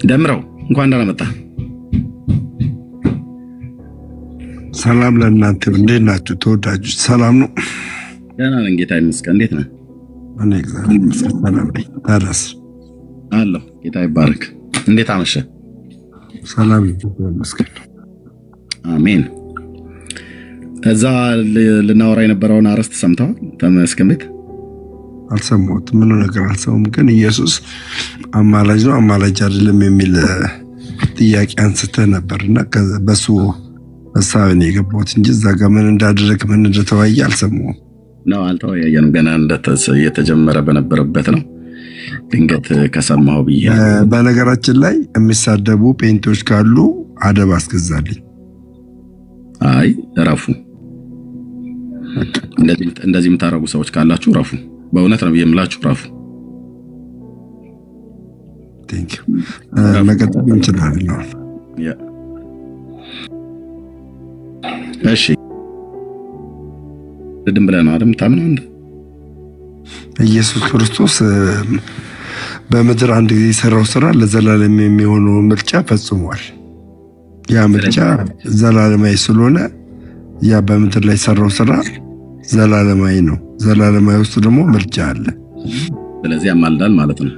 ደምረው እንኳን ደህና መጣ። ሰላም ለእናንተ። እንዴት ናችሁ ተወዳጆች? ሰላም ነው? ደህና ነን ጌታ ይመስገን። እንዴት ነህ? እኔ እግዚአብሔር ይመስገን ሰላም ነኝ። ታዲያስ? አለሁ ጌታ ይባረክ። እንዴት አመሸ? ሰላም ይመስገን። አሜን። እዛ ልናወራ የነበረውን አርዕስት ሰምተዋል? ተመስገን ቤት አልሰማሁትም። ምን ነገር አልሰማሁም። ግን ኢየሱስ አማላጅ ነው አማላጅ አይደለም የሚል ጥያቄ አንስተህ ነበርና በሱ ሀሳብ ነው የገባሁት እንጂ እዛ ጋር ምን እንዳደረግ ምን እንደተወያየ አልሰማሁም። ነው አልተወያየንም። ገና እየተጀመረ በነበረበት ነው ድንገት ከሰማሁ ብዬ። በነገራችን ላይ የሚሳደቡ ጴንቶች ካሉ አደብ አስገዛልኝ። አይ ረፉ። እንደዚህ የምታረጉ ሰዎች ካላችሁ ረፉ። በእውነት ነው የምላችሁ ረፉ። ቴንክ ዩ። መቀጠል እንችላለን። እሺ ድም ብለህ ነው አይደል የምታምነው አንተ? ኢየሱስ ክርስቶስ በምድር አንድ ጊዜ የሰራው ስራ ለዘላለም የሚሆነው ምርጫ ፈጽሟል። ያ ምርጫ ዘላለማዊ ስለሆነ ያ በምድር ላይ የሰራው ስራ ዘላለማዊ ነው። ዘላለማዊ ውስጥ ደግሞ ምርጫ አለ። ስለዚህ ያማልዳል ማለት ነው።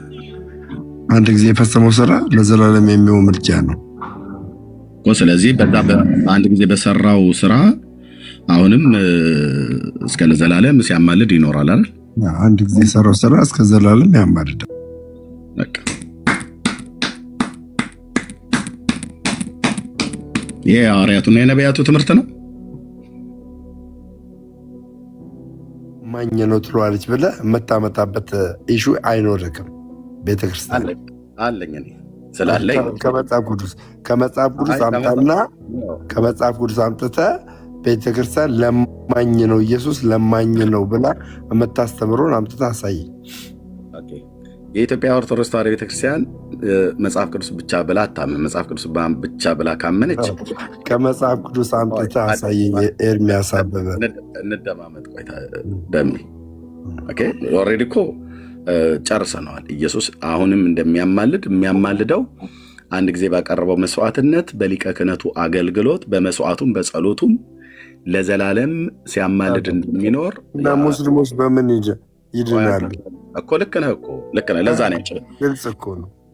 አንድ ጊዜ የፈጸመው ስራ ለዘላለም የሚሆን ምርጫ ነው እኮ። ስለዚህ አንድ ጊዜ በሰራው ስራ አሁንም እስከ ለዘላለም ሲያማልድ ይኖራል አይደል? አንድ ጊዜ የሰራው ስራ እስከ ዘላለም ያማልዳል። በቃ ይሄ የሐዋርያቱና የነቢያቱ ትምህርት ነው። ማኝ ነው ትሏለች ብለህ የምታመጣበት ኢሹ አይኖርክም። ቤተክርስቲያን አለኝ እኔ ስላለኝ ከመጽሐፍ ቅዱስ አምጣና ከመጽሐፍ ቅዱስ አምጥተህ ቤተክርስቲያን ለማኝ ነው ኢየሱስ ለማኝ ነው ብላ የምታስተምረውን አምጥተህ አሳየኝ። የኢትዮጵያ ኦርቶዶክስ ተዋሕዶ ቤተክርስቲያን መጽሐፍ ቅዱስ ብቻ ብላ አታምን። መጽሐፍ ቅዱስ ብቻ ብላ ካመነች ከመጽሐፍ ቅዱስ አምጥተህ አሳየኝ። ኤርሚያስ አበበ እንደማመጥ ቆይታ ደሚ ኦልሬዲ እኮ ጨርሰነዋል። ኢየሱስ አሁንም የሚያማልደው አንድ ጊዜ ባቀረበው መስዋዕትነት በሊቀ ክህነቱ አገልግሎት በመስዋዕቱም በጸሎቱም ለዘላለም ሲያማልድ እንደሚኖር እና ሙስሊሞች በምን ይድናሉ እኮ። ልክ ነህ እኮ ልክ ነህ።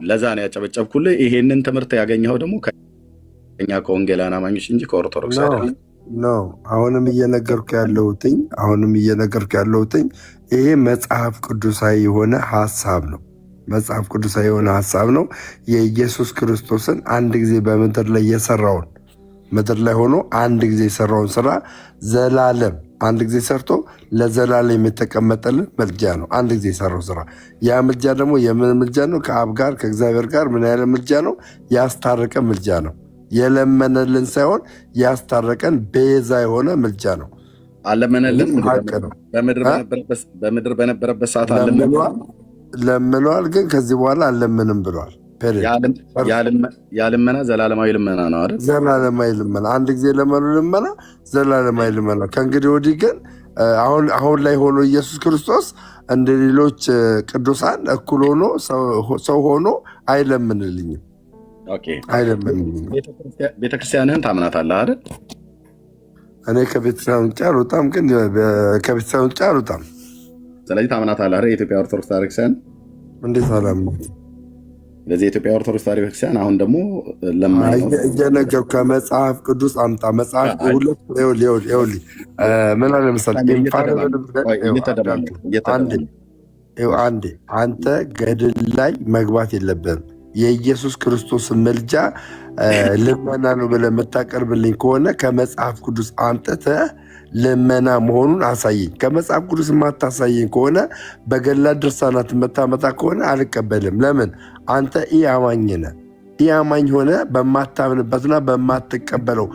ለዛ ነው ያጨበጨብኩልህ። ይሄንን ትምህርት ያገኘኸው ደግሞ ከኛ ከወንጌላውያን አማኞች እንጂ ከኦርቶዶክስ አይደለም ነው። አሁንም እየነገርኩ ያለሁትኝ ይሄ መጽሐፍ ቅዱሳዊ የሆነ ሐሳብ ነው። መጽሐፍ ቅዱሳዊ የሆነ ሐሳብ ነው። የኢየሱስ ክርስቶስን አንድ ጊዜ በምድር ላይ የሰራውን ምድር ላይ ሆኖ አንድ ጊዜ የሰራውን ስራ ዘላለም አንድ ጊዜ ሰርቶ ለዘላለም የተቀመጠልን ምልጃ ነው። አንድ ጊዜ የሰራው ስራ ያ ምልጃ ደግሞ የምን ምልጃ ነው? ከአብ ጋር ከእግዚአብሔር ጋር ምን ያለ ምልጃ ነው? ያስታረቀን ምልጃ ነው። የለመነልን ሳይሆን ያስታረቀን ቤዛ የሆነ ምልጃ ነው። አለመነልን ነው። በምድር በነበረበት ሰዓት ለምነዋል፣ ግን ከዚህ በኋላ አለምንም ብለዋል። ያልመና ዘላለማዊ ልመና ነው አይደል? ዘላለማዊ ልመና። አንድ ጊዜ ለመኑ ልመና ዘላለማዊ ልመና። ከእንግዲህ ወዲህ ግን አሁን ላይ ሆኖ ኢየሱስ ክርስቶስ እንደ ሌሎች ቅዱሳን እኩል ሆኖ ሰው ሆኖ አይለምንልኝም። ቤተክርስቲያንህን ታምናታለህ አይደል? እኔ ከቤተክርስቲያን ውጭ አልወጣም። ስለዚህ ታምናታለህ አይደል? የኢትዮጵያ ኦርቶዶክስ ተዋሕዶ ቤተክርስቲያን እንዴት አላምናት? ስለዚህ የኢትዮጵያ ኦርቶዶክስ ተዋሕዶ ቤተክርስቲያን አሁን ደግሞ እየነገርኩህ ከመጽሐፍ ቅዱስ አምጣ። መጽሐፍ ሁለት ምን አለ መሰለህ፣ አንዴ አንተ ገድል ላይ መግባት የለብህም። የኢየሱስ ክርስቶስ ምልጃ ልመና ነው ብለህ የምታቀርብልኝ ከሆነ ከመጽሐፍ ቅዱስ አምጥተህ ልመና መሆኑን አሳየኝ። ከመጽሐፍ ቅዱስ የማታሳየኝ ከሆነ በገድላት ድርሳናት የምታመጣ ከሆነ አልቀበልም። ለምን? አንተ ኢአማኝ ነህ። ኢአማኝ ሆነ በማታምንበትና በማትቀበለው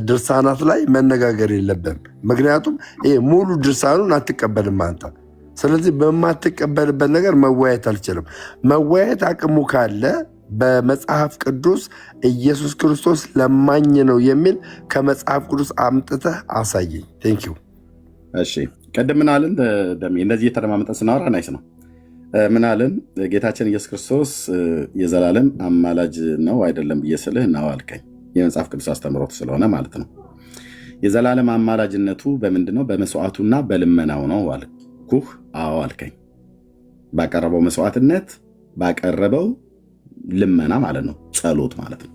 ድርሳናት ላይ መነጋገር የለብህም። ምክንያቱም ይሄ ሙሉ ድርሳኑን አትቀበልም አንተ። ስለዚህ በማትቀበልበት ነገር መወያየት አልችልም። መወያየት አቅሙ ካለ በመጽሐፍ ቅዱስ ኢየሱስ ክርስቶስ ለማኝ ነው የሚል ከመጽሐፍ ቅዱስ አምጥተህ አሳየኝ። ቴንክ ዩ። እሺ ቅድም ምን አልን? እንደዚህ የተደማመጠን ስናወራ ናይስ ነው። ምን አለን? ጌታችን ኢየሱስ ክርስቶስ የዘላለም አማላጅ ነው አይደለም ብዬ ስልህ ነው አልከኝ። የመጽሐፍ ቅዱስ አስተምህሮት ስለሆነ ማለት ነው። የዘላለም አማላጅነቱ በምንድነው? በመስዋዕቱና በልመናው ነው አልኩህ። አዎ አልከኝ። ባቀረበው መስዋዕትነት፣ ባቀረበው ልመና ማለት ነው፣ ጸሎት ማለት ነው።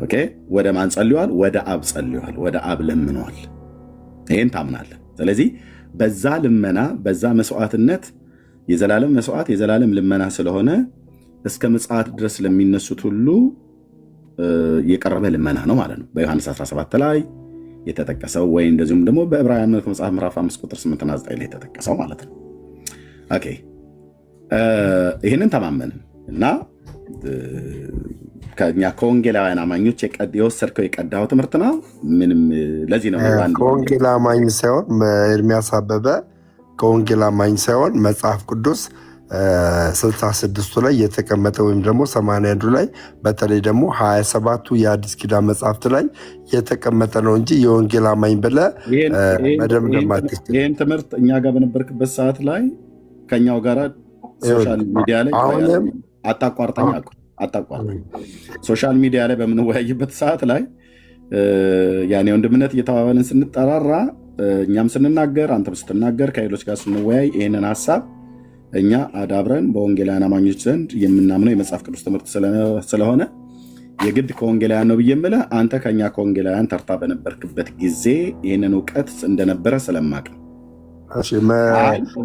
ኦኬ። ወደ ማን ጸልዋል? ወደ አብ ጸልዋል፣ ወደ አብ ለምኗል። ይህን ታምናለህ። ስለዚህ በዛ ልመና፣ በዛ መስዋዕትነት የዘላለም መስዋዕት የዘላለም ልመና ስለሆነ እስከ ምጽአት ድረስ ለሚነሱት ሁሉ የቀረበ ልመና ነው ማለት ነው። በዮሐንስ 17 ላይ የተጠቀሰው ወይ እንደዚሁም ደግሞ በዕብራውያን መልእክት መጽሐፍ ምዕራፍ 5 ቁጥር 8 እና 9 ላይ የተጠቀሰው ማለት ነው። ኦኬ። ይህንን ተማመንን እና ከኛ ከወንጌላውያን አማኞች የወሰድከው የቀዳኸው ትምህርት ነው። ምንም ለዚህ ነው ከወንጌል አማኝ ሳይሆን ኤርሚያስ አበበ ከወንጌል አማኝ ሳይሆን መጽሐፍ ቅዱስ 66ቱ ላይ የተቀመጠ ወይም ደግሞ 81ዱ ላይ በተለይ ደግሞ 27ቱ የአዲስ ኪዳን መጽሐፍት ላይ የተቀመጠ ነው እንጂ የወንጌል አማኝ ብለህ መደምደም አትችልም። ይህን ትምህርት እኛ ጋር በነበርክበት ሰዓት ላይ ከኛው ጋር ሶሻል ሚዲያ ላይ አታቋርጠኝ። ሶሻል ሚዲያ ላይ በምንወያይበት ሰዓት ላይ ያኔ ወንድምነት እየተባባልን ስንጠራራ እኛም ስንናገር አንተም ስትናገር ከሌሎች ጋር ስንወያይ ይህንን ሀሳብ እኛ አዳብረን በወንጌላውያን አማኞች ዘንድ የምናምነው የመጽሐፍ ቅዱስ ትምህርት ስለሆነ የግድ ከወንጌላውያን ነው ብዬ የምልህ አንተ ከኛ ከወንጌላውያን ተርታ በነበርክበት ጊዜ ይህንን እውቀት እንደነበረ ስለማቅ ነው።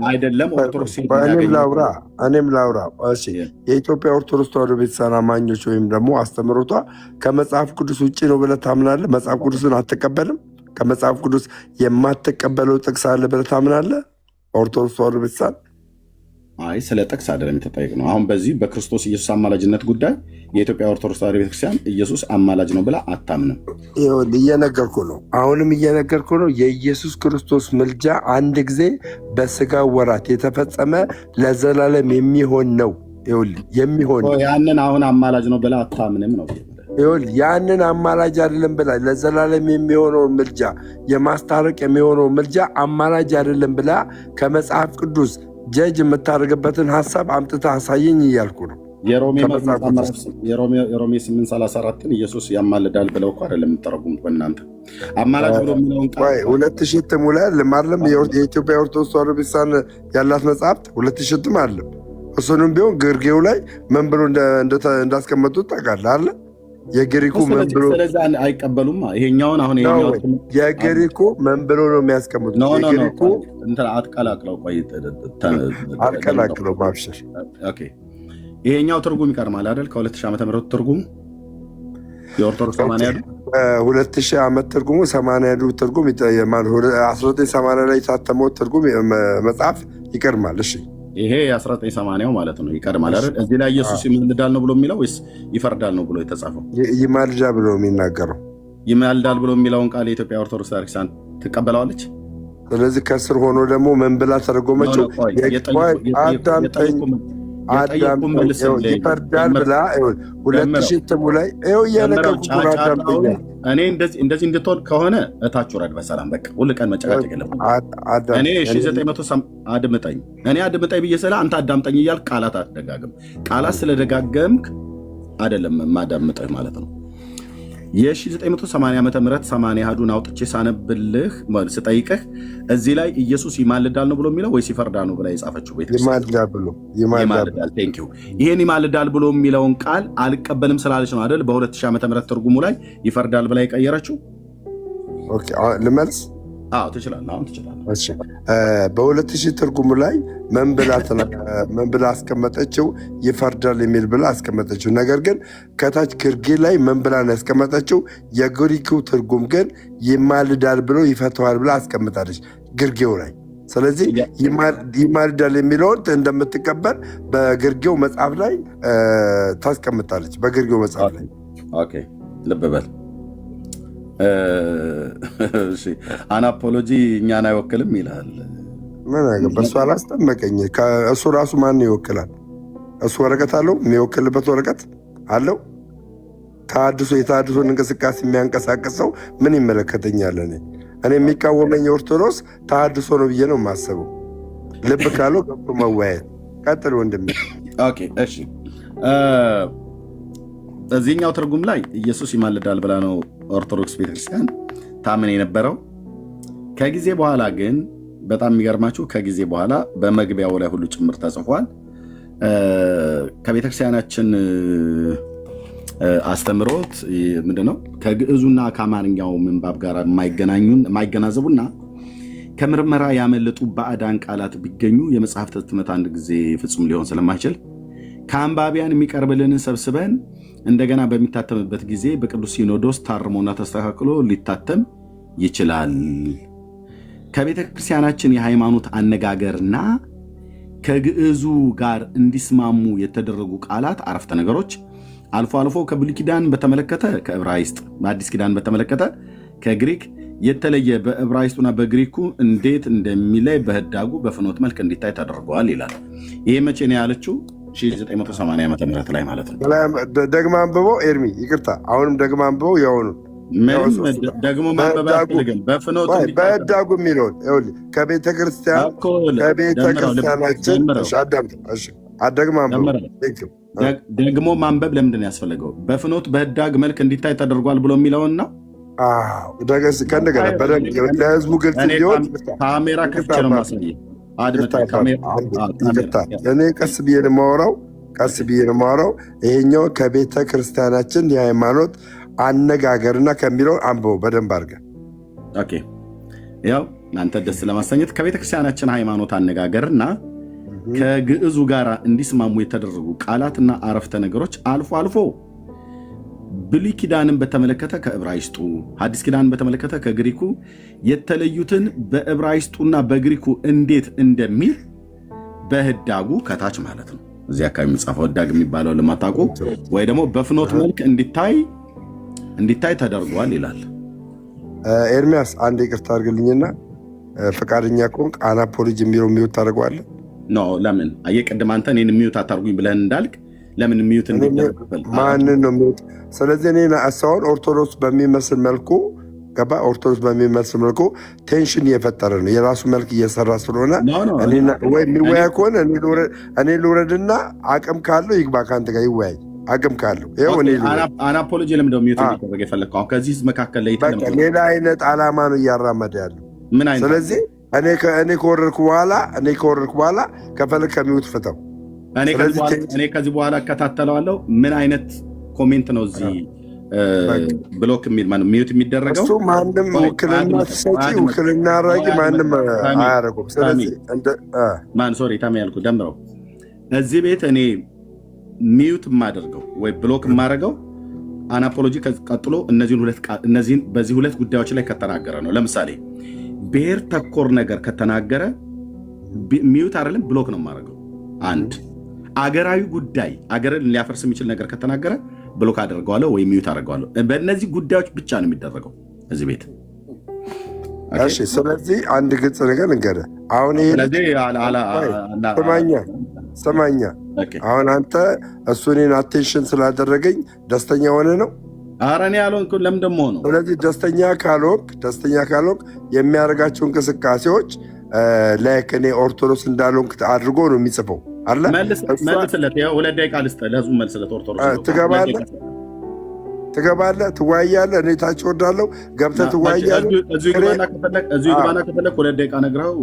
አይደለም ኦርቶዶክስ እኔም ላውራ። የኢትዮጵያ ኦርቶዶክስ ተዋሕዶ ቤተክርስቲያን አማኞች ወይም ደግሞ አስተምህሮቷ ከመጽሐፍ ቅዱስ ውጭ ነው ብለህ ታምናለህ? መጽሐፍ ቅዱስን አትቀበልም? ከመጽሐፍ ቅዱስ የማትቀበለው ጥቅስ አለ ብለህ ታምናለህ? ኦርቶዶክስ ተዋሕዶ ቤተክርስቲያን አይ ስለ ጥቅስ አይደለም የተጠየቅ ነው። አሁን በዚህ በክርስቶስ ኢየሱስ አማላጅነት ጉዳይ የኢትዮጵያ ኦርቶዶክስ ተዋሕዶ ቤተክርስቲያን ኢየሱስ አማላጅ ነው ብላ አታምንም። እየነገርኩ ነው። አሁንም እየነገርኩ ነው። የኢየሱስ ክርስቶስ ምልጃ አንድ ጊዜ በስጋ ወራት የተፈጸመ ለዘላለም የሚሆን ነው። የሚሆን ያንን አሁን አማላጅ ነው ብላ አታምንም ነው። ያንን አማላጅ አይደለም ብላ ለዘላለም የሚሆነው ምልጃ የማስታረቅ የሚሆነው ምልጃ አማላጅ አይደለም ብላ ከመጽሐፍ ቅዱስ ጀጅ የምታደርግበትን ሀሳብ አምጥታ አሳየኝ እያልኩ ነው። የሮሜ 8:34 ኢየሱስ ያማልዳል ብለው እኮ አይደለም የምትተረጉሙት በእናንተ አማላጅ ብሎ የሚለውን ቃል 2000 እትም ላይ ለማለም የኢትዮጵያ ኦርቶዶክስ ተዋሕዶ ቤተክርስቲያን ያላት መጽሐፍት 2000 እትም አለ። እሱንም ቢሆን ግርጌው ላይ ምን ብሎ እንዳስቀመጡት ታውቃለህ አለ። የግሪኩ ምን ብሎ ስለዚህ አይቀበሉም። ይሄኛውን አሁን የግሪኩ ምን ብሎ ነው የሚያስቀምጡት? የግሪኩ አትቀላቅለው፣ ቆይ አትቀላቅለው ማብሸር። ኦኬ ይሄኛው ትርጉም ይቀርማል አይደል? ከ2000 ዓመተ ምህረት ትርጉሙ የኦርቶዶክስ 2000 ዓመት ትርጉሙ 80 ትርጉም 1980 ላይ የታተመው ትርጉም መጽሐፍ ይቀርማል። እሺ ይሄ የ1980 ማለት ነው ይቀርማል አይደል? እዚህ ላይ ኢየሱስ ይማልዳል ነው ብሎ የሚለው ወይስ ይፈርዳል ነው ብሎ የተጻፈው? ይማልዳል ብሎ የሚናገረው ይማልዳል ብሎ የሚለውን ቃል የኢትዮጵያ ኦርቶዶክስ ቤተክርስቲያን ትቀበለዋለች። ስለዚህ ከስር ሆኖ ደግሞ ምን ብላ ተረጎመችው? ይፈርዳል ብላ 2000 እትሙ ላይ እኔ እንደዚህ እንድትሆን ከሆነ እታች ውረድ በሰላም በቃ። ሁል ቀን መጨቃጨቅ የለብንም። እኔ 1900 አድምጠኝ ብዬ ስለ አንተ አዳምጠኝ እያልክ ቃላት አትደጋግም። ቃላት ስለደጋገምክ አይደለም ማዳምጠህ ማለት ነው። የ1980 ዓመተ ምህረት 80 አሐዱን አውጥቼ ሳነብልህ ስጠይቅህ እዚህ ላይ ኢየሱስ ይማልዳል ነው ብሎ የሚለው ወይስ ይፈርዳል ነው ብላ የጻፈችው ይማልዳል። ቴንክ ዩ። ይሄን ይማልዳል ብሎ የሚለውን ቃል አልቀበልም ስላለች ነው አይደል በ2000 ዓመተ ምህረት ትርጉሙ ላይ ይፈርዳል ብላ የቀየረችው። ኦኬ ልመልስ? አዎ ትችላለህ። አሁን ትችላለህ። እሺ በ2000 ትርጉሙ ላይ ምን ብላ አስቀመጠችው? ይፈርዳል የሚል ብላ አስቀመጠችው። ነገር ግን ከታች ግርጌ ላይ ምን ብላ ነው ያስቀመጠችው? የግሪኩ ትርጉም ግን ይማልዳል ብሎ ይፈተዋል ብላ አስቀምጣለች ግርጌው ላይ። ስለዚህ ይማልዳል የሚለውን እንደምትቀበል በግርጌው መጽሐፍ ላይ ታስቀምጣለች። በግርጌው መጽሐፍ ላይ ኦኬ ልብ በል። አናፖሎጂ እኛን አይወክልም ይላል። በእሱ አላስጠመቀኝ። እሱ ራሱ ማን ይወክላል? እሱ ወረቀት አለው፣ የሚወክልበት ወረቀት አለው። የተሃድሶን እንቅስቃሴ የሚያንቀሳቅሰው ምን ይመለከተኛል? እኔ የሚቃወመኝ ኦርቶዶክስ ተሃድሶ ነው ብዬ ነው የማስበው። ልብ ካለው ገብቶ መወያየት። ቀጥል ወንድሜ። ኦኬ እሺ። እዚህኛው ትርጉም ላይ ኢየሱስ ይማልዳል ብላ ነው ኦርቶዶክስ ቤተክርስቲያን ታምን የነበረው። ከጊዜ በኋላ ግን በጣም የሚገርማችሁ ከጊዜ በኋላ በመግቢያው ላይ ሁሉ ጭምር ተጽፏል። ከቤተክርስቲያናችን አስተምሮት ምንድነው ከግዕዙና ከአማርኛው ምንባብ ጋር የማይገናዘቡና ከምርመራ ያመለጡ ባዕዳን ቃላት ቢገኙ የመጽሐፍ ህትመት አንድ ጊዜ ፍጹም ሊሆን ስለማይችል ከአንባቢያን የሚቀርብልንን ሰብስበን እንደገና በሚታተምበት ጊዜ በቅዱስ ሲኖዶስ ታርሞና ተስተካክሎ ሊታተም ይችላል። ከቤተ ክርስቲያናችን የሃይማኖት አነጋገርና ከግዕዙ ጋር እንዲስማሙ የተደረጉ ቃላት፣ አረፍተ ነገሮች አልፎ አልፎ ከብሉይ ኪዳን በተመለከተ ከዕብራይስጥ፣ በአዲስ ኪዳን በተመለከተ ከግሪክ የተለየ በዕብራይስጡና በግሪኩ እንዴት እንደሚለይ በህዳጉ በፍኖት መልክ እንዲታይ ተደርገዋል ይላል። ይሄ መቼ ነው ያለችው? 1980 ዓመተ ምህረት ላይ ማለት ነው። ደግማ አንብበው ኤርሚ፣ ይቅርታ አሁንም ደግማ አንብበው። የሆኑ ደግሞ ማንበብ አያስፈልግም። በፍኖት በህዳጉ የሚለውን ከቤተክርስቲያናችን ደግማ አንብበው። ደግሞ ማንበብ ለምንድን ነው ያስፈለገው? በፍኖት በህዳግ መልክ እንዲታይ ተደርጓል ብሎ የሚለውን ነው። ከእንደገና ለህዝቡ ግልጽ እንዲሆን ካሜራ ከፍቼ ነው ማሳየው። እኔ ቀስ ብዬ ነው የማወራው። ይሄኛው ከቤተ ክርስቲያናችን የሃይማኖት አነጋገርና ከሚለው አንብበው በደንብ አድርገን። ኦኬ ያው እናንተ ደስ ለማሰኘት ከቤተ ክርስቲያናችን ሃይማኖት አነጋገርና ከግዕዙ ጋር እንዲስማሙ የተደረጉ ቃላትና አረፍተ ነገሮች አልፎ አልፎ ብሉይ ኪዳንን በተመለከተ ከዕብራይስጡ፣ ሐዲስ ኪዳንን በተመለከተ ከግሪኩ የተለዩትን በዕብራይስጡና በግሪኩ እንዴት እንደሚል በህዳጉ ከታች ማለት ነው። እዚህ አካባቢ የሚጻፈው ህዳግ የሚባለው ለማታውቁ ወይ ደግሞ በፍኖት መልክ እንዲታይ ተደርጓል ይላል። ኤርሚያስ አንድ ይቅርታ አድርግልኝና ፈቃደኛ ከሆንክ አናፖሎጂ የሚለው ሚዩት ታደርገዋለህ? ኖ ለምን? አየህ ቅድም አንተ እኔን ሚዩት አታርጉኝ ብለህን እንዳልክ ለምን ሚዩት ማንን ነው ሚዩት? ስለዚህ እኔ አሳውን ኦርቶዶክስ በሚመስል መልኩ ገባ። ኦርቶዶክስ በሚመስል መልኩ ቴንሽን እየፈጠረ ነው። የራሱ መልክ እየሰራ ስለሆነ ወይ የሚወያ ከሆነ እኔ ልውረድና አቅም ካለው ይግባ ከአንተ ጋር ይወያይ። አቅም ካለው አናፖሎጂ ለምንድነው ሚዩት እንዲደረግ የፈለግከው? ከዚህ መካከል ላይ ሌላ አይነት ዓላማ ነው እያራመደ ያለው። ምን አይነት? ስለዚህ እኔ ከወረድኩ በኋላ ከፈለግ ከሚዩት ፍተው። እኔ ከዚህ በኋላ እከታተለዋለሁ። ምን አይነት ኮሜንት ነው እዚህ ብሎክ የሚል ሚዩት የሚደረገው? እሱ ማንም ውክልና ሰጪ ውክልና አድራጊ ማንም አያደርጉም። ስለዚህ ሶሪ ታሜ ያልኩ ደምረው እዚህ ቤት እኔ ሚዩት የማደርገው ወይ ብሎክ የማደርገው አናፖሎጂ ቀጥሎ እነዚህን በዚህ ሁለት ጉዳዮች ላይ ከተናገረ ነው። ለምሳሌ ብሔር ተኮር ነገር ከተናገረ ሚዩት አይደለም ብሎክ ነው የማደርገው። አንድ አገራዊ ጉዳይ አገርን ሊያፈርስ የሚችል ነገር ከተናገረ ብሎክ አደርገዋለሁ ወይ ሚዩት አደርገዋለሁ። በእነዚህ ጉዳዮች ብቻ ነው የሚደረገው እዚህ ቤት። እሺ ስለዚህ አንድ ግልጽ ነገር እንገደ አሁን ይሄ ሰማኛ አሁን አንተ እሱ እኔን አቴንሽን ስላደረገኝ ደስተኛ ሆነ ነው? ኧረ እኔ ያልሆንኩ ለምን ደሞ ነው? ስለዚህ ደስተኛ ካልሆንክ የሚያደርጋቸው እንቅስቃሴዎች ላይክ እኔ ኦርቶዶክስ እንዳልሆንክ አድርጎ ነው የሚጽፈው አለ። መልስለት፣ ሁለት ደቂቃ ልስጥህ ለህዝቡ መልስለት። ኦርቶዶክስ ትገባለህ፣ ትወያያለህ። እኔ ታች ወዳለሁ ገብተህ ትወያያለህ። እዚሁ ግባና ከፈለግ ሁለት ደቂቃ ነግረው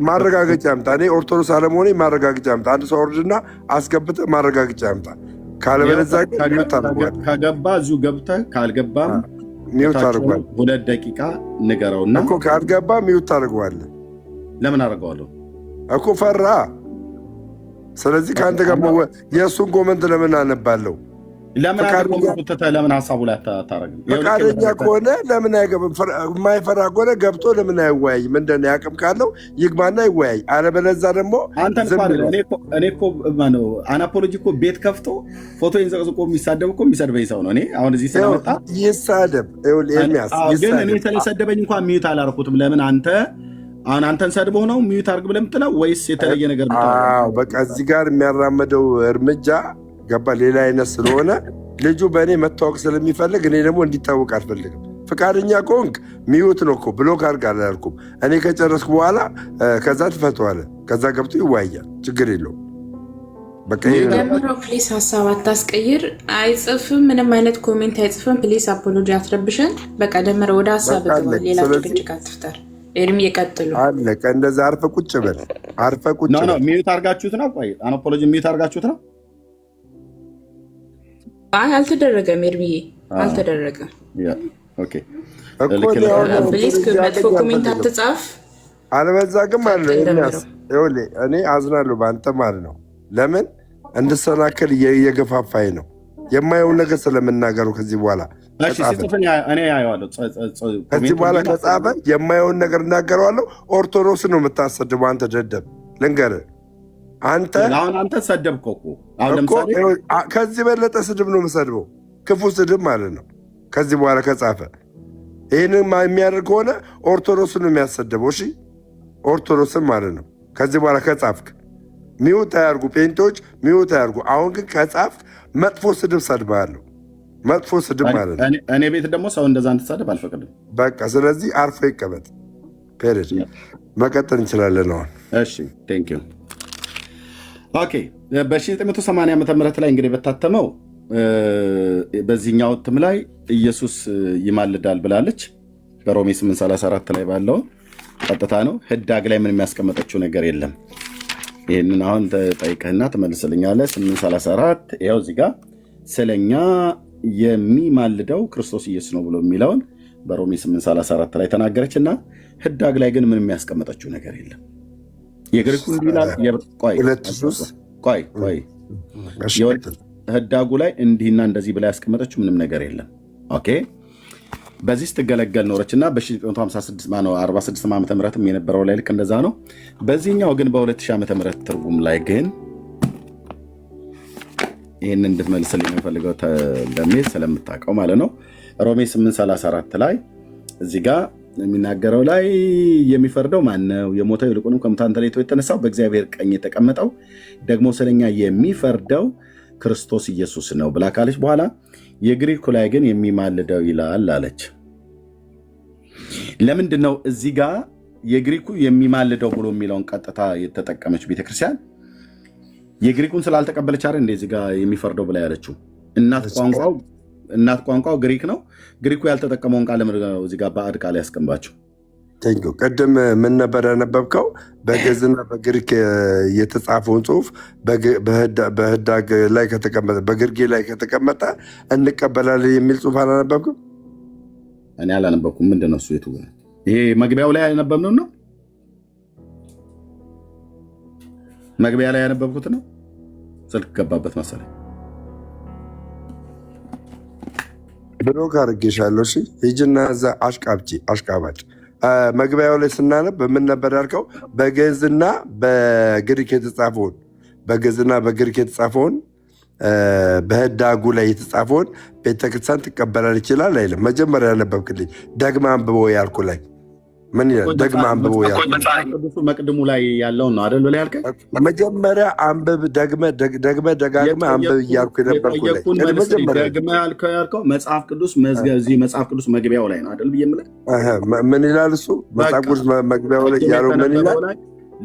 ማረጋገጫ ያምጣ። እኔ ኦርቶዶክስ አለመሆኔ ማረጋገጫ ያምጣ። አንድ ሰው ወርድና አስገብተህ ማረጋገጫ ያምጣ። ካለበለዚያ ከገባ እዚሁ ገብተህ ካልገባም ሚዩት አድርጓል። ሁለት ደቂቃ ንገረውና እኮ ካልገባ ሚዩት ታደርገዋለህ። ለምን አደርገዋለሁ እኮ ፈራ። ስለዚህ ከአንተ ጋር የእሱን ኮመንት ለምን አነባለሁ? ለምን ሀሳቡ ላይ አታረግም? ፈቃደኛ ከሆነ ለምን አይገባም? የማይፈራ ከሆነ ገብቶ ለምን አይወያይ? ምንድን ነው ያቅም ካለው ይግባና ይወያይ። አለበለዚያ ደግሞ እኔ እኮ አናፖሎጂ እኮ ቤት ከፍቶ ፎቶ ዘቅዝቆ የሚሳደብ እኮ የሚሰድበኝ ሰው ነው። እኔ አሁን እዚህ ስለመጣ ይሳደብ፣ ግን እኔ ስለሰደበኝ እንኳን ሚዩት አላረኩትም። ለምን አንተን ሰድቦ ነው ሚዩት አርግ ብለህ የምትለው ወይስ የተለየ ነገር? በቃ እዚህ ጋር የሚያራመደው እርምጃ ገባ ሌላ አይነት ስለሆነ ልጁ በእኔ መታወቅ ስለሚፈልግ እኔ ደግሞ እንዲታወቅ አልፈልግም። ፈቃደኛ ከሆንክ ሚዩት ነው እኮ ብሎክ አድርግ አላልኩም። እኔ ከጨረስኩ በኋላ ከዛ ትፈተዋለህ። ከዛ ገብቶ ይዋያል። ችግር የለውም። በቃ ደምሮ ፕሊስ ሀሳብ አታስቀይር። አይጽፍም፣ ምንም አይነት ኮሜንት አይጽፍም። ፕሊስ አፖሎጂ አትረብሸን። በቃ ደምሮ ወደ ሀሳብ ግባ። ሌላ ጭቅጭቅ አትፍጠር። ኤርሚ የቀጥሉ አለቀ። እንደዛ አርፈ ቁጭ በል። አርፈ ቁጭ በል። ሚዩት አድርጋችሁት ነው? ቆይ አፖሎጂ ሚዩት አድርጋችሁት ነው? አይ አልተደረገም። ኤርሚዬ አልተደረገም። ኦኬ ፕሊዝ መጥፎ ኮሜንት አትጻፍ። አለበዛ ግን ማለት ነው እኔ አዝናለሁ በአንተ ማለት ነው። ለምን እንድሰናከል እየገፋፋኝ ነው። የማየውን ነገር ስለምናገሩ ከዚህ በኋላ ከዚህ በኋላ ከጻፈ የማየውን ነገር እናገረዋለሁ። ኦርቶዶክስ ነው የምታሰድበው አንተ ደደብ። ልንገርህ አንተ ሰደብከው እኮ ከዚህ በለጠ ስድብ ነው የምሰድበው፣ ክፉ ስድብ ማለት ነው። ከዚህ በኋላ ከጻፈ ይህንን የሚያደርግ ከሆነ ኦርቶዶክስን ነው የሚያሰድበው። እሺ ኦርቶዶክስን ማለት ነው። ከዚህ በኋላ ከጻፍክ ሚውት አያርጉ፣ ፔንቶች ሚውት አያርጉ። አሁን ግን ከጻፍክ መጥፎ ስድብ ሰድባለሁ። መጥፎ ስድብ ማለት ነው። እኔ ቤት ደግሞ ሰው እንደዛ እንድትሳደብ አልፈቅድም። በቃ ስለዚህ አርፎ ይቀመጥ። ፔሬድ መቀጠል እንችላለን አሁን። እሺ ቴንክ ዩ። ኦኬ በ1980 ዓ ም ላይ እንግዲህ በታተመው በዚህኛው እትም ላይ ኢየሱስ ይማልዳል ብላለች። በሮሜ 8:34 ላይ ባለው ቀጥታ ነው። ህዳግ ላይ ምን የሚያስቀመጠችው ነገር የለም። ይህንን አሁን ጠይቀህና ትመልስልኛለህ። 8:34 ይኸው እዚህ ጋር ስለኛ የሚማልደው ክርስቶስ ኢየሱስ ነው ብሎ የሚለውን በሮሜ 8:34 ላይ ተናገረች እና ህዳግ ላይ ግን ምን የሚያስቀመጠችው ነገር የለም። የግሪኩ እንዲላል ህዳጉ ላይ እንዲህና እንደዚህ ብላ ያስቀመጠችው ምንም ነገር የለም። ኦኬ በዚህ ስትገለገል ኖረች እና በ1946 ዓ ም የነበረው ላይ ልክ እንደዛ ነው። በዚህኛው ግን በ2000 ዓ ም ትርጉም ላይ ግን ይህን እንድትመልስልኝ የምፈልገው ለሚል ስለምታውቀው ማለት ነው። ሮሜ 8:34 ላይ እዚህ ጋር የሚናገረው ላይ የሚፈርደው ማን ነው? የሞተው ይልቁንም ከሙታን ተለይቶ የተነሳው በእግዚአብሔር ቀኝ የተቀመጠው ደግሞ ስለኛ የሚፈርደው ክርስቶስ ኢየሱስ ነው ብላ ካለች በኋላ የግሪኩ ላይ ግን የሚማልደው ይላል አለች። ለምንድን ነው እዚህ ጋር የግሪኩ የሚማልደው ብሎ የሚለውን ቀጥታ የተጠቀመች ቤተክርስቲያን? የግሪኩን ስላልተቀበለች አይደል እንደ እዚህ ጋር የሚፈርደው ብላ ያለችው? እናት ቋንቋው ግሪክ ነው። ግሪኩ ያልተጠቀመውን ቃል እዚህ ጋር ባዕድ ቃል ያስቀምባቸው። ቅድም ምን ነበር ያነበብከው? በግዕዝና በግሪክ የተጻፈውን ጽሑፍ በህዳግ ላይ ከተቀመጠ በግርጌ ላይ ከተቀመጠ እንቀበላለን የሚል ጽሑፍ አላነበብክም? እኔ አላነበብኩም። ምንድን ነው እሱ? የቱ ይሄ መግቢያው ላይ ያነበብነው ነው? መግቢያ ላይ ያነበብኩት ነው። ስልክ ገባበት መሰለኝ። ብሎክ አድርጌሻለሁ። እሺ ሂጂና እዛ አሽቃባጭ መግቢያው ላይ ስናነብ በምን ነበር ያልከው? በግዕዝና በግሪክ የተጻፈውን በህዳጉ ላይ የተጻፈውን ቤተክርስቲያን ትቀበላል ይችላል አይልም። መጀመሪያ ያነበብክልኝ ደግመህ አንብበው ያልኩ ላይ ምን ይላል? ደግመህ አንብበው ያልኩ መቅድሙ ላይ ያለውን ነው አይደል? ላይ ያልከኝ መጀመሪያ አንብብ፣ ደጋግመህ አንብብ እያልኩ የነበርኩ ላይ ደግመህ ያልከው መጽሐፍ ቅዱስ መግቢያው ላይ ነው አይደል ብዬ የምልህ። ምን ይላል እሱ? መጽሐፍ ቅዱስ መግቢያው ላይ ያለው ምን ይላል?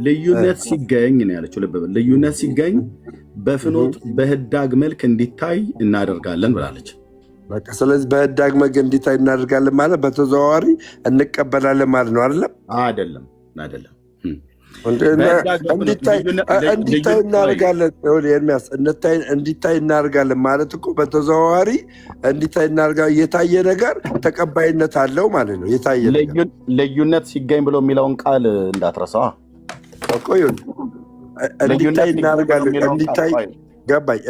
ልዩነት ሲገኝ ነው ያለችው። ልብ በል፣ ልዩነት ሲገኝ በፍኖት በህዳግ መልክ እንዲታይ እናደርጋለን ብላለች። በቃ ስለዚህ በህዳግ መልክ እንዲታይ እናደርጋለን ማለት በተዘዋዋሪ እንቀበላለን ማለት ነው። አይደለም እንዲታይ እናደርጋለን። ኤርሚያስ እንዲታይ እናደርጋለን ማለት እኮ በተዘዋዋሪ እንዲታይ እናደርጋለን። የታየ ነገር ተቀባይነት አለው ማለት ነው። የታየ ነገር ልዩነት ሲገኝ ብሎ የሚለውን ቃል እንዳትረሳ። እንዲታይ እናደርጋለን፣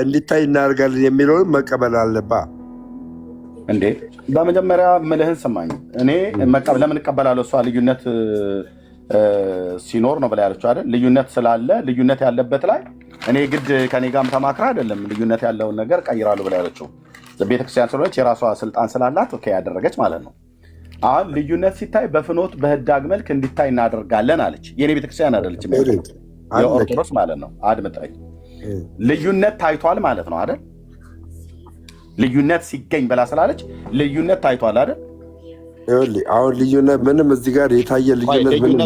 እንዲታይ እናደርጋለን የሚለውን መቀበል አለባ እንዴ። በመጀመሪያ ምልህን ስማኝ። እኔ ለምን እቀበላለሁ? እሷ ልዩነት ሲኖር ነው ብላ ያለችው አይደል? ልዩነት ስላለ ልዩነት ያለበት ላይ እኔ ግድ ከኔ ጋርም ተማክራ አይደለም ልዩነት ያለውን ነገር ቀይራለሁ ብላ ያለችው። ቤተክርስቲያን ስለሆነች የራሷ ስልጣን ስላላት ያደረገች ማለት ነው። አሁን ልዩነት ሲታይ በፍኖት በህዳግ መልክ እንዲታይ እናደርጋለን አለች። የኔ ቤተክርስቲያን አይደለች፣ የኦርቶዶክስ ማለት ነው። አድምጠኝ። ልዩነት ታይቷል ማለት ነው አይደል? ልዩነት ሲገኝ ብላ ስላለች ልዩነት ታይቷል አይደል? አሁን ልዩነት ምንም እዚህ ጋር የታየ ልዩነት ምንም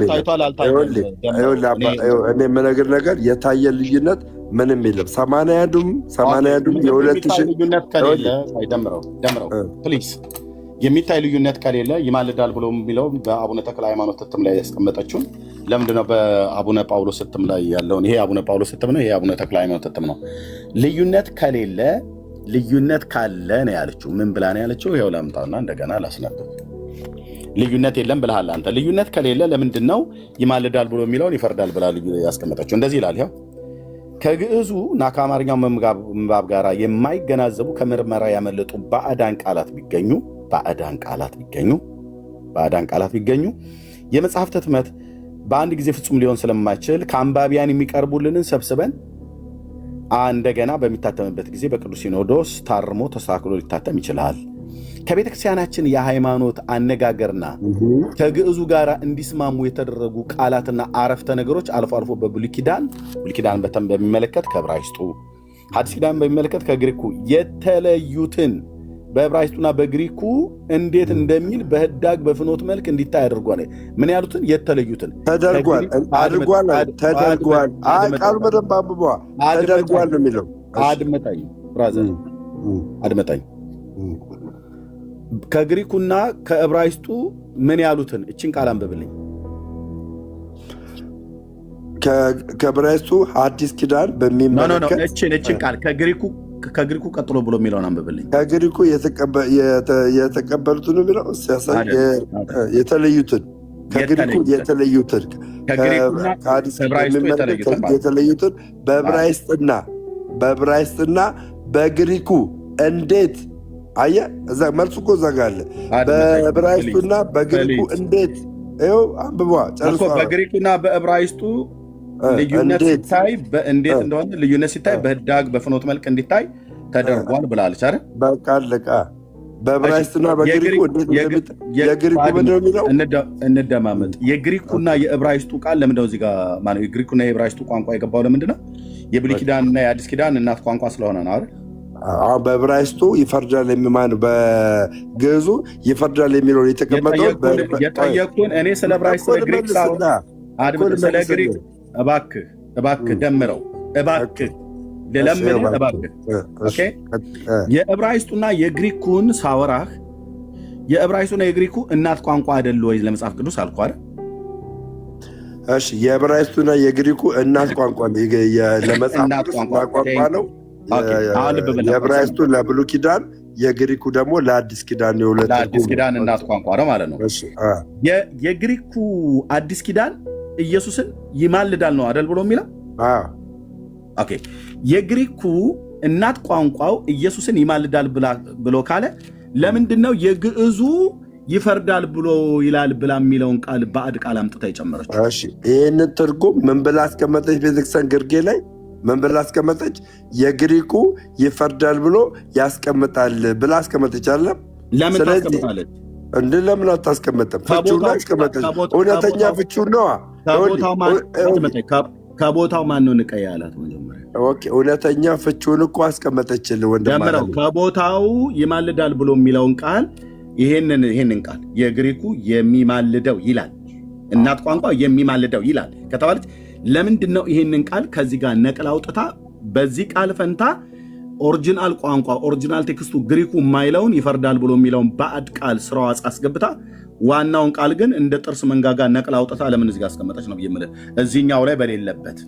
እኔ የምነግር ነገር የታየ ልዩነት ምንም የለም። 81ዱም የ2000 ልዩነት ከሌለ ደምረው ፕሊዝ የሚታይ ልዩነት ከሌለ ይማልዳል ብሎ የሚለው በአቡነ ተክለ ሃይማኖት እትም ላይ ያስቀመጠችውን ለምንድነው በአቡነ ጳውሎስ እትም ላይ ያለውን? ይሄ አቡነ ጳውሎስ እትም ነው፣ ይሄ አቡነ ተክለ ሃይማኖት እትም ነው። ልዩነት ከሌለ ልዩነት ካለ ነው ያለችው። ምን ብላ ነው ያለችው? ይሄው ላምጣውና እንደገና ላስነብብ። ልዩነት የለም ብለሃል አንተ። ልዩነት ከሌለ ለምንድነው ይማልዳል ብሎ የሚለውን ይፈርዳል ብላ ያስቀመጠችው? እንደዚህ ይላል። ይኸው ከግዕዙ እና ከአማርኛው ምንባብ ጋር የማይገናዘቡ ከምርመራ ያመለጡ ባዕዳን ቃላት ቢገኙ የመጽሐፍት ህትመት በአንድ ጊዜ ፍጹም ሊሆን ስለማይችል ከአንባቢያን የሚቀርቡልንን ሰብስበን እንደገና በሚታተምበት ጊዜ በቅዱስ ሲኖዶስ ታርሞ ተስተካክሎ ሊታተም ይችላል። ከቤተ ክርስቲያናችን የሃይማኖት አነጋገርና ከግዕዙ ጋር እንዲስማሙ የተደረጉ ቃላትና አረፍተ ነገሮች አልፎ አልፎ በብሉይ ኪዳን በሚመለከት ከዕብራይስጡ፣ ሐዲስ ኪዳን በሚመለከት ከግሪኩ የተለዩትን በዕብራይስጡና በግሪኩ እንዴት እንደሚል በህዳግ በፍኖት መልክ እንዲታይ አድርጓል። ምን ያሉትን? የተለዩትን ተደርጓል። ቃሉ በደንብ አንብበዋል። ተደርጓል ነው የሚለው። አድመጣኝ ብራዘር፣ አድመጣኝ። ከግሪኩና ከዕብራይስጡ ምን ያሉትን እችን ቃል አንብብልኝ። ከዕብራይስጡ ሐዲስ ኪዳን በሚመለከት እችን ቃል ከግሪኩ ቀጥሎ ብሎ የሚለውን አንብብልኝ። ከግሪኩ የተቀበሉትን የሚለው ሲያሳይ የተለዩትን ከግሪኩ የተለዩትን ከሐዲስ የተለዩትን በዕብራይስጥና በግሪኩ እንዴት አየ እዛ መልሱ እኮ እዛ ጋር አለ። በዕብራይስጡና በግሪኩ እንዴት ይኸው አንብቧ ጨርሶ። በግሪኩና በዕብራይስጡ ልዩነት ሲታይ እንዴት እንደሆነ ልዩነት ሲታይ በህዳግ በፍኖት መልክ እንዲታይ ተደርጓል ብላለች አይደል? በቃ አለቃ። በዕብራይስጡና በግሪኩ እንዴት የግሪኩ ምንድነው የሚለው? እንደማመጥ የግሪኩና የዕብራይስጡ ቃል ለምንድነው እዚህ ጋር ማለት የግሪኩና የዕብራይስጡ ቋንቋ የገባው ለምንድነው? የብሉይ ኪዳንና የአዲስ ኪዳን እናት ቋንቋ ስለሆነ ነው አይደል? በዕብራይስጡ ይፈርዳል የሚማን በግዕዙ ይፈርዳል የሚለውን የተቀመጠው የጠየቁን እኔ ስለ ዕብራይስጥ ግሪክ ስለ ግሪክ እባክህ ደምረው እባክህ ልለምንህ እባክህ። ኦኬ የዕብራይስጡና የግሪኩን ሳወራህ የዕብራይስጡና የግሪኩ እናት ቋንቋ አይደል ወይ ለመጽሐፍ ቅዱስ አልኩ አይደል? እሺ የዕብራይስጡና የግሪኩ እናት ቋንቋ ለመጽሐፍ ቅዱስ ቋንቋ ነው። የዕብራይስጡ ለብሉይ ኪዳን የግሪኩ ደግሞ ለአዲስ ኪዳን ለአዲስ ኪዳን እናት ቋንቋ ነው ማለት ነው። የግሪኩ አዲስ ኪዳን ኢየሱስን ይማልዳል ነው አይደል ብሎ የሚለው? ኦኬ የግሪኩ እናት ቋንቋው ኢየሱስን ይማልዳል ብሎ ካለ ለምንድን ነው የግዕዙ ይፈርዳል ብሎ ይላል ብላ የሚለውን ቃል ባዕድ ቃል አምጥታ የጨመረችው? እሺ ይህንን ትርጉም ምን ብላ አስቀመጠች? ቤተክርስቲያን ግርጌ ላይ ምን ብላ አስቀመጠች? የግሪኩ ይፈርዳል ብሎ ያስቀምጣል ብላ አስቀመጠች። አለም ለምን ታስቀምጣለች? ለምን አታስቀመጠም? ፍቹን አስቀመጠች። እውነተኛ ፍቹን ነዋ። ከቦታው ማን ነው ንቀይ ያላት? መጀመሪያ እውነተኛ ፍቹን እኮ አስቀመጠችልህ ወንድም። ከቦታው ይማልዳል ብሎ የሚለውን ቃል ይሄንን ቃል የግሪኩ የሚማልደው ይላል፣ እናት ቋንቋ የሚማልደው ይላል ከተባለች ለምንድን ነው ይሄንን ቃል ከዚህ ጋር ነቅላ አውጥታ በዚህ ቃል ፈንታ ኦሪጂናል ቋንቋ ኦሪጂናል ቴክስቱ ግሪኩ የማይለውን ይፈርዳል ብሎ የሚለውን ባዕድ ቃል ስራዋ አስገብታ ዋናውን ቃል ግን እንደ ጥርስ መንጋጋ ነቅላ አውጥታ ለምን እዚህ ጋር አስቀመጠች ነው የምልህ፣ እዚህኛው ላይ በሌለበት።